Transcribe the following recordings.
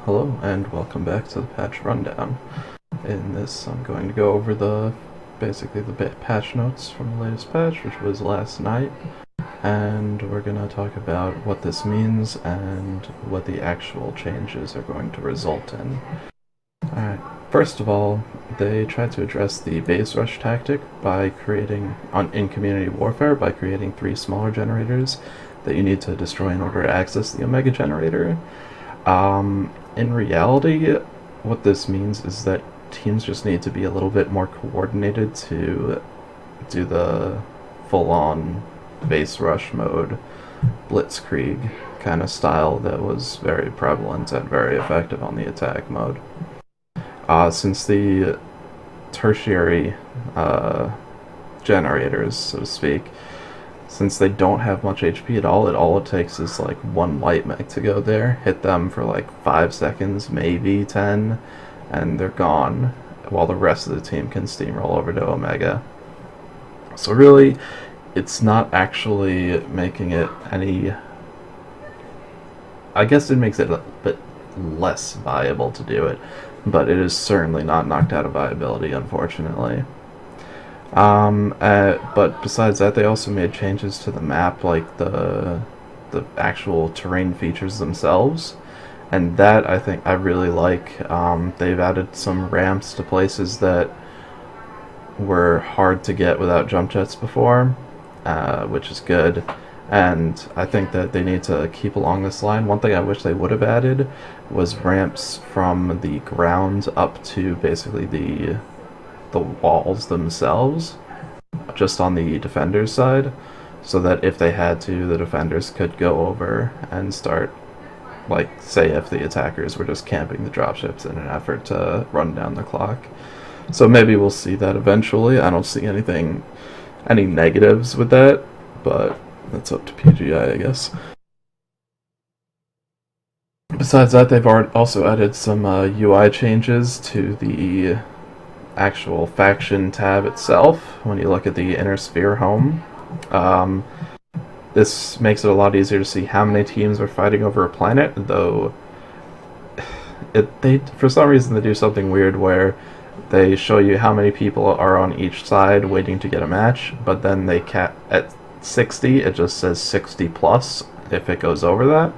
Hello and welcome back to the patch rundown. In this, I'm going to go over basically the patch notes from the latest patch, which was last night, and we're going to talk about what this means and what the actual changes are going to result in. Alright, first of all, they tried to address the base rush tactic by creating, in Community Warfare, by creating 3 smaller generators that you need to destroy in order to access the Omega generator. In reality, what this means is that teams just need to be a little bit more coordinated to do the full-on base rush mode, blitzkrieg kind of style that was very prevalent and very effective on the attack mode. Since the tertiary generators, so to speak, since they don't have much HP at all it takes is like one light mech to go there, hit them for like 5 seconds, maybe 10, and they're gone, while the rest of the team can steamroll over to Omega. So really, it's not actually making it any... I guess it makes it a bit less viable to do it, but it is certainly not knocked out of viability, unfortunately. But besides that, they also made changes to the map, like the actual terrain features themselves, and that I think I really like. They've added some ramps to places that were hard to get without jump jets before, which is good, and I think that they need to keep along this line. One thing I wish they would have added was ramps from the ground up to basically the walls themselves, just on the defenders' side, so that if they had to, the defenders could go over and start, like, say if the attackers were just camping the dropships in an effort to run down the clock. So maybe we'll see that eventually. I don't see any negatives with that, but that's up to PGI, I guess. Besides that, they've also added some UI changes to the actual faction tab itself. When you look at the Inner Sphere home, this makes it a lot easier to see how many teams are fighting over a planet, though they for some reason they do something weird where they show you how many people are on each side waiting to get a match, but then they cap at 60, it just says 60 plus if it goes over that.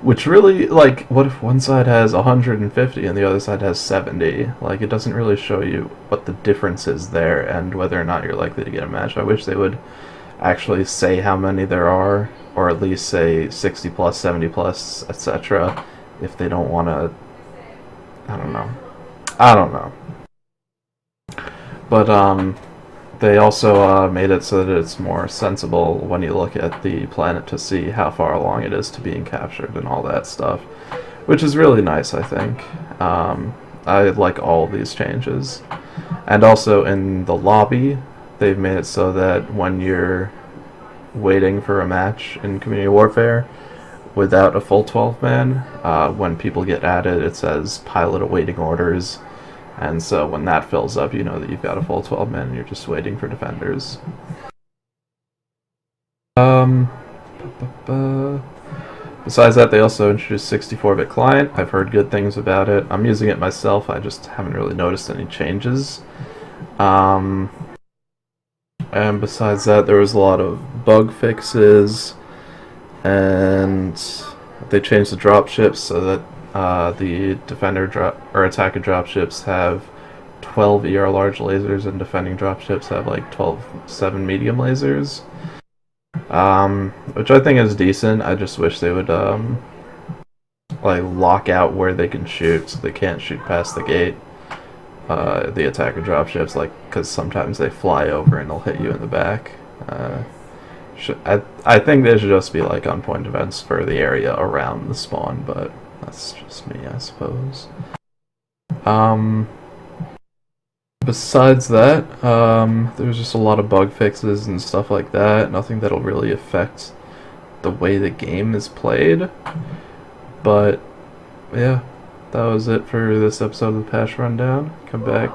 Which really, like, what if one side has 150 and the other side has 70? Like, it doesn't really show you what the difference is there and whether or not you're likely to get a match. I wish they would actually say how many there are, or at least say 60 plus, 70 plus, etc. if they don't want to... I don't know. But, they also made it so that it's more sensible when you look at the planet to see how far along it is to being captured and all that stuff, which is really nice, I think. I like all of these changes. And also in the lobby, they've made it so that when you're waiting for a match in Community Warfare without a full 12-man, when people get added, it says pilot awaiting orders. And so when that fills up, you know that you've got a full 12-man and you're just waiting for defenders. Besides that, they also introduced 64-bit client. I've heard good things about it. I'm using it myself, I just haven't really noticed any changes. And besides that, there was a lot of bug fixes, and they changed the dropships so that the defender or attacker dropships have 12 ER large lasers, and defending dropships have like 12 7 medium lasers, which I think is decent. I just wish they would like lock out where they can shoot, so they can't shoot past the gate. The attacker dropships, like, because sometimes they fly over and they'll hit you in the back. I think they should just be like on point events for the area around the spawn, but that's just me, I suppose. Besides that, there's just a lot of bug fixes and stuff like that. Nothing that'll really affect the way the game is played. But, yeah, that was it for this episode of the patch rundown. Come back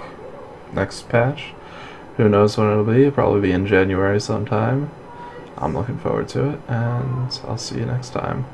next patch. Who knows when it'll be? It'll probably be in January sometime. I'm looking forward to it, and I'll see you next time.